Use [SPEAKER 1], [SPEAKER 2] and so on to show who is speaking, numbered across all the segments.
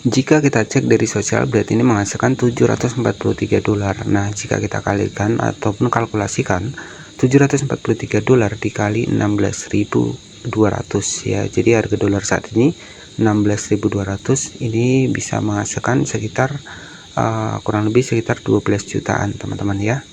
[SPEAKER 1] Jika kita cek dari sosial, berarti ini menghasilkan $743. Nah, jika kita kalikan ataupun kalkulasikan $743 dikali 16.200 ya. Jadi harga dolar saat ini 16.200, ini bisa menghasilkan sekitar kurang lebih sekitar 12 jutaan teman-teman ya.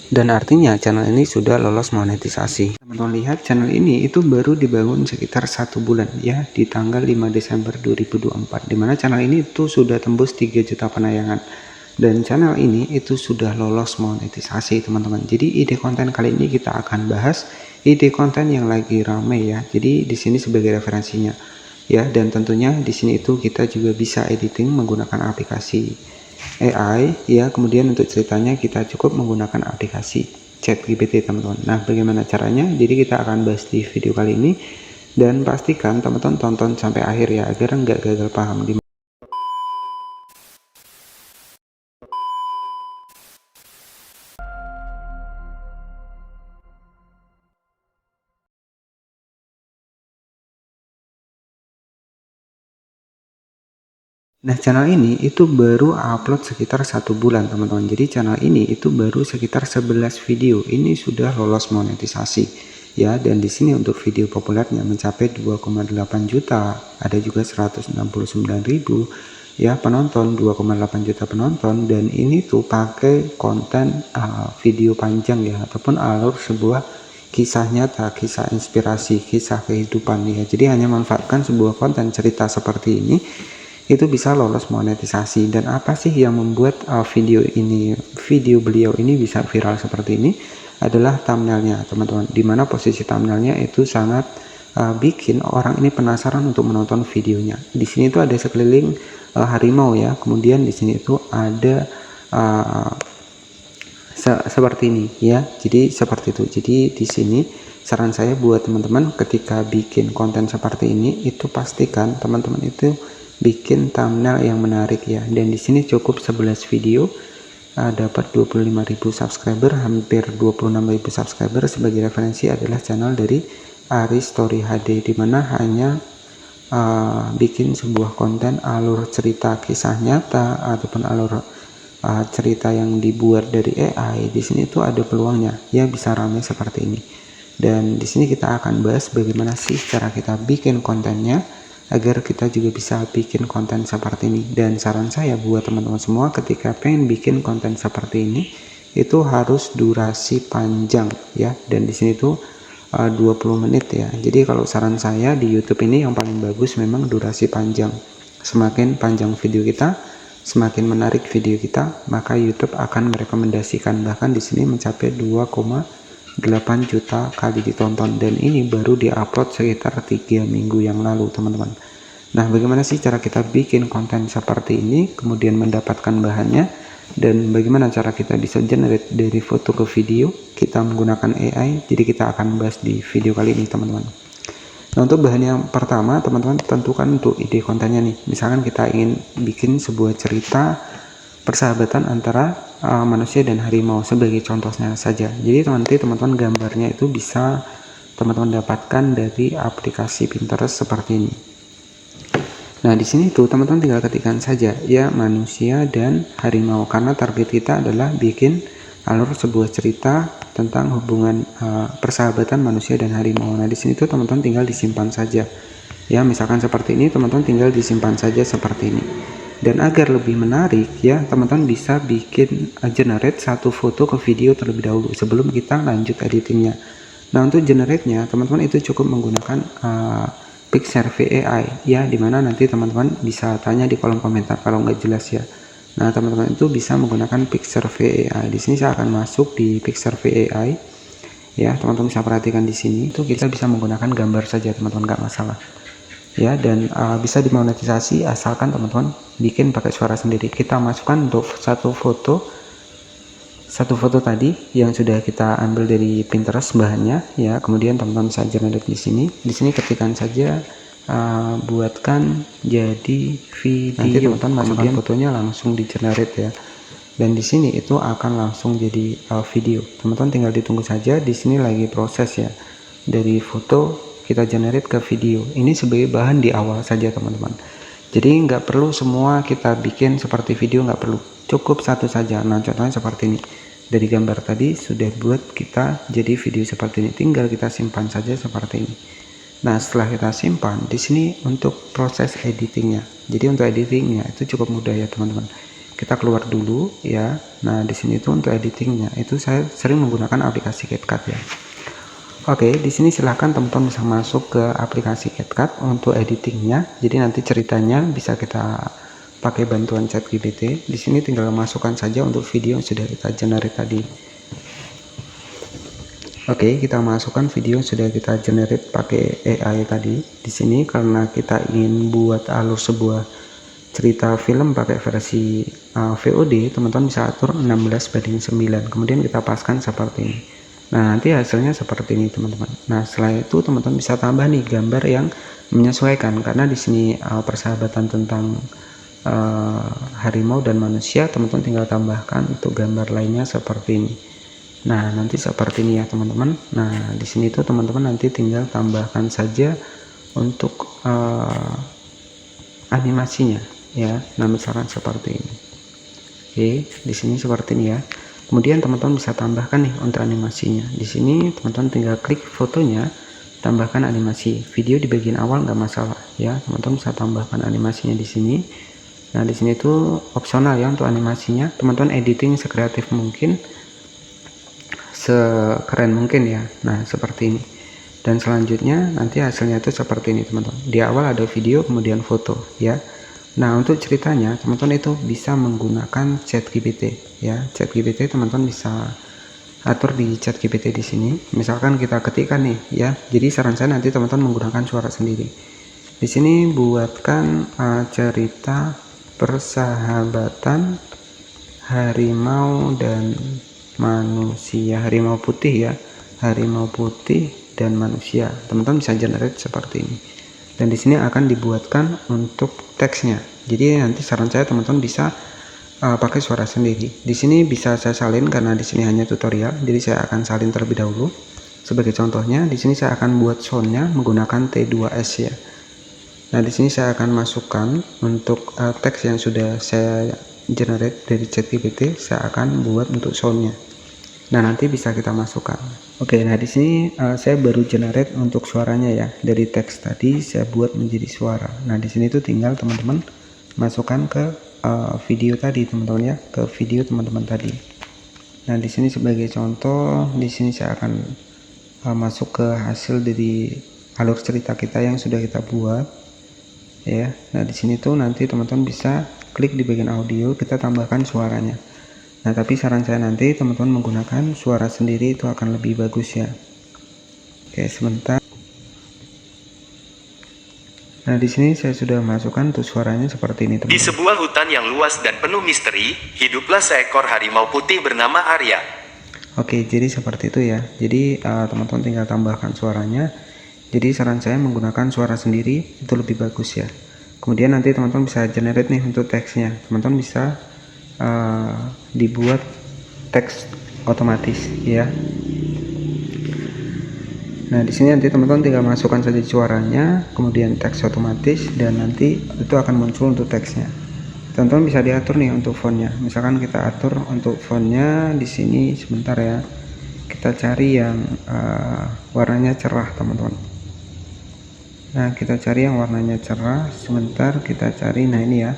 [SPEAKER 1] Dan artinya channel ini sudah lolos monetisasi. Teman-teman lihat, channel ini itu baru dibangun sekitar 1 bulan ya, di tanggal 5 Desember 2024, dimana channel ini itu sudah tembus 3 juta penayangan. Dan channel ini itu sudah lolos monetisasi teman-teman. Jadi ide konten kali ini kita akan bahas ide konten yang lagi rame ya. Jadi di sini sebagai referensinya ya, dan tentunya di sini itu kita juga bisa editing menggunakan aplikasi AI ya. Kemudian untuk ceritanya kita cukup menggunakan aplikasi ChatGPT teman-teman. Nah, bagaimana caranya? Jadi kita akan bahas di video kali ini, dan pastikan teman-teman tonton sampai akhir ya, agar nggak gagal paham. Nah, channel ini itu baru upload sekitar 1 bulan teman-teman. Jadi channel ini itu baru sekitar 11 video ini sudah lolos monetisasi ya. Dan di sini untuk video populernya mencapai 2,8 juta, ada juga 169.000 ya penonton, 2,8 juta penonton. Dan ini tuh pakai konten video panjang ya, ataupun alur sebuah kisah nyata, kisah inspirasi, kisah kehidupan ya. Jadi hanya manfaatkan sebuah konten cerita seperti ini itu bisa lolos monetisasi. Dan apa sih yang membuat video beliau ini bisa viral seperti ini adalah thumbnailnya teman-teman, dimana posisi thumbnailnya itu sangat bikin orang ini penasaran untuk menonton videonya. Di sini itu ada sekeliling harimau ya, kemudian di sini itu ada seperti ini ya. Jadi seperti itu. Jadi di sini saran saya buat teman-teman, ketika bikin konten seperti ini itu pastikan teman-teman itu bikin thumbnail yang menarik ya. Dan di sini cukup 11 video dapat 25.000 subscriber, hampir 26.000 subscriber. Sebagai referensi adalah channel dari Ari Story HD, dimana hanya bikin sebuah konten alur cerita kisah nyata ataupun alur cerita yang dibuat dari AI. Di sini tuh ada peluangnya ya, bisa ramai seperti ini. Dan di sini kita akan bahas bagaimana sih cara kita bikin kontennya agar kita juga bisa bikin konten seperti ini. Dan saran saya buat teman-teman semua, ketika pengen bikin konten seperti ini itu harus durasi panjang ya. Dan di sini tuh 20 menit ya. Jadi kalau saran saya di YouTube ini yang paling bagus memang durasi panjang. Semakin panjang video kita, semakin menarik video kita, maka YouTube akan merekomendasikan. Bahkan di sini mencapai 2,8 juta kali ditonton, dan ini baru diupload sekitar 3 minggu yang lalu teman-teman. Nah, bagaimana sih cara kita bikin konten seperti ini kemudian mendapatkan bahannya, dan bagaimana cara kita bisa generate dari foto ke video kita menggunakan AI? Jadi kita akan bahas di video kali ini teman-teman. Nah, untuk bahan yang pertama teman-teman tentukan untuk ide kontennya nih. Misalkan kita ingin bikin sebuah cerita persahabatan antara manusia dan harimau sebagai contohnya saja. Jadi nanti teman-teman gambarnya itu bisa teman-teman dapatkan dari aplikasi Pinterest seperti ini. Nah, di sini tuh teman-teman tinggal ketikkan saja ya manusia dan harimau, karena target kita adalah bikin alur sebuah cerita tentang hubungan persahabatan manusia dan harimau. Nah, di sini tuh teman-teman tinggal disimpan saja ya, misalkan seperti ini, teman-teman tinggal disimpan saja seperti ini. Dan agar lebih menarik ya, teman-teman bisa bikin generate satu foto ke video terlebih dahulu sebelum kita lanjut editingnya. Nah, untuk generate-nya teman-teman itu cukup menggunakan Pixarve AI ya, dimana nanti teman-teman bisa tanya di kolom komentar kalau nggak jelas ya. Nah, teman-teman itu bisa menggunakan Pixarve AI. Di sini saya akan masuk di Pixarve AI ya, teman-teman bisa perhatikan di sini itu kita bisa menggunakan gambar saja teman-teman, nggak masalah ya. Dan bisa dimonetisasi asalkan teman-teman bikin pakai suara sendiri. Kita masukkan untuk satu foto tadi yang sudah kita ambil dari Pinterest bahannya ya. Kemudian teman-teman bisa generate di sini. Di sini ketikkan saja buatkan jadi video. Nanti teman-teman masukkan fotonya langsung di generate ya. Dan di sini itu akan langsung jadi video. Teman-teman tinggal ditunggu saja. Di sini lagi proses ya. Dari foto kita generate ke video. Ini sebagai bahan di awal saja teman-teman. Jadi nggak perlu semua kita bikin seperti video, nggak perlu, cukup satu saja. Nah contohnya seperti ini, dari gambar tadi sudah buat kita jadi video seperti ini, tinggal kita simpan saja seperti ini. Nah setelah kita simpan, di sini untuk proses editingnya, jadi untuk editingnya itu cukup mudah ya teman-teman. Kita keluar dulu ya. Nah di sini tuh untuk editingnya itu saya sering menggunakan aplikasi CapCut ya. Oke, di sini silahkan teman-teman bisa masuk ke aplikasi CapCut untuk editingnya. Jadi nanti ceritanya bisa kita pakai bantuan ChatGPT. Di sini tinggal masukkan saja untuk video yang sudah kita generate tadi. Oke, kita masukkan video yang sudah kita generate pakai AI tadi. Di sini karena kita ingin buat alur sebuah cerita film pakai versi VOD, teman-teman bisa atur 16:9. Kemudian kita paskan seperti ini. Nah nanti hasilnya seperti ini teman-teman. Nah setelah itu teman-teman bisa tambah nih gambar yang menyesuaikan, karena di sini persahabatan tentang harimau dan manusia, teman-teman tinggal tambahkan untuk gambar lainnya seperti ini. Nah nanti seperti ini ya teman-teman. Nah di sini tuh teman-teman nanti tinggal tambahkan saja untuk animasinya ya. Nah misalkan seperti ini. Oke, di sini seperti ini ya. Kemudian teman-teman bisa tambahkan nih untuk animasinya. Di sini teman-teman tinggal klik fotonya, tambahkan animasi. Video di bagian awal nggak masalah ya. Teman-teman bisa tambahkan animasinya di sini. Nah di sini tuh opsional ya untuk animasinya. Teman-teman editing sekreatif mungkin, sekeren mungkin ya. Nah seperti ini. Dan selanjutnya nanti hasilnya itu seperti ini teman-teman. Di awal ada video, kemudian foto ya. Nah untuk ceritanya teman-teman itu bisa menggunakan ChatGPT ya. ChatGPT teman-teman bisa atur di ChatGPT di sini. Misalkan kita ketikkan nih ya. Jadi saran saya nanti teman-teman menggunakan suara sendiri. Di sini buatkan cerita persahabatan harimau dan manusia, harimau putih ya, harimau putih dan manusia. Teman-teman bisa generate seperti ini. Dan di sini akan dibuatkan untuk teksnya. Jadi nanti saran saya teman-teman bisa pakai suara sendiri. Di sini bisa saya salin karena di sini hanya tutorial. Jadi saya akan salin terlebih dahulu. Sebagai contohnya, di sini saya akan buat soundnya menggunakan T2S ya. Nah di sini saya akan masukkan untuk teks yang sudah saya generate dari ChatGPT. Saya akan buat untuk soundnya. Nah nanti bisa kita masukkan. Oke, nah di sini saya baru generate untuk suaranya ya. Dari teks tadi saya buat menjadi suara. Nah di sini tuh tinggal teman-teman masukkan ke video tadi teman-teman ya, ke video teman-teman tadi. Nah di sini sebagai contoh, di sini saya akan masuk ke hasil dari alur cerita kita yang sudah kita buat ya. Nah di sini tuh nanti teman-teman bisa klik di bagian audio, kita tambahkan suaranya. Nah tapi saran saya nanti teman-teman menggunakan suara sendiri itu akan lebih bagus ya. Oke sebentar. Nah di sini saya sudah masukkan untuk suaranya seperti ini teman-teman.
[SPEAKER 2] Di sebuah hutan yang luas dan penuh misteri, hiduplah seekor harimau putih bernama Arya.
[SPEAKER 1] Oke jadi seperti itu ya. Jadi teman-teman tinggal tambahkan suaranya. Jadi saran saya menggunakan suara sendiri itu lebih bagus ya. Kemudian nanti teman-teman bisa generate nih untuk teksnya. Teman-teman bisa dibuat teks otomatis ya. Nah di sini nanti teman-teman tinggal masukkan saja suaranya, kemudian teks otomatis, dan nanti itu akan muncul untuk teksnya. Teman-teman bisa diatur nih untuk fontnya. Misalkan kita atur untuk fontnya di sini sebentar ya. Kita cari yang warnanya cerah teman-teman. Nah kita cari yang warnanya cerah. Sebentar kita cari. Nah ini ya.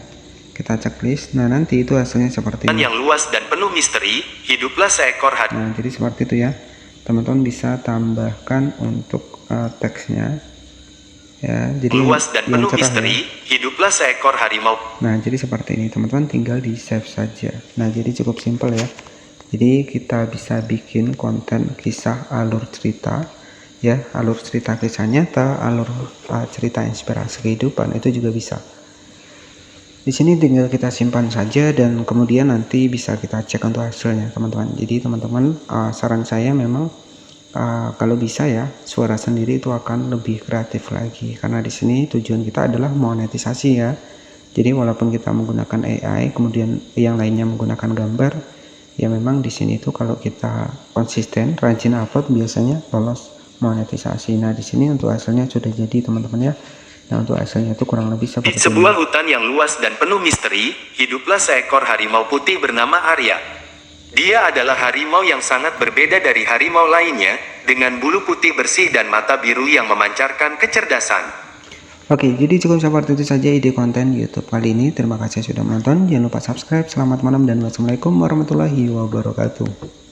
[SPEAKER 1] Kita checklist. Nah nanti itu hasilnya seperti ini.
[SPEAKER 2] Yang luas dan penuh misteri, hiduplah seekor harimau.
[SPEAKER 1] Nah jadi seperti itu ya. Teman-teman bisa tambahkan untuk teksnya ya. Jadi
[SPEAKER 2] luas dan penuh misteri,
[SPEAKER 1] ya.
[SPEAKER 2] Hiduplah seekor harimau.
[SPEAKER 1] Nah jadi seperti ini teman-teman, tinggal di save saja. Nah jadi cukup simpel ya. Jadi kita bisa bikin konten kisah alur cerita ya, alur cerita kisah nyata, alur cerita inspirasi kehidupan, itu juga bisa. Di sini tinggal kita simpan saja dan kemudian nanti bisa kita cek untuk hasilnya teman-teman. Jadi teman-teman saran saya memang kalau bisa ya suara sendiri itu akan lebih kreatif lagi, karena di sini tujuan kita adalah monetisasi ya. Jadi walaupun kita menggunakan AI kemudian yang lainnya menggunakan gambar, ya memang di sini itu kalau kita konsisten rajin upload biasanya lolos monetisasi. Nah di sini untuk hasilnya sudah jadi teman-teman ya. Nah, untuk hasilnya itu kurang lebih
[SPEAKER 2] Di
[SPEAKER 1] seperti
[SPEAKER 2] sebuah
[SPEAKER 1] ini.
[SPEAKER 2] hutan yang luas dan penuh misteri, hiduplah seekor harimau putih bernama Arya. Dia adalah harimau yang sangat berbeda dari harimau lainnya, dengan bulu putih bersih dan mata biru yang memancarkan kecerdasan.
[SPEAKER 1] Oke, jadi cukup seperti itu saja ide konten YouTube kali ini. Terima kasih sudah menonton. Jangan lupa subscribe. Selamat malam dan wassalamualaikum warahmatullahi wabarakatuh.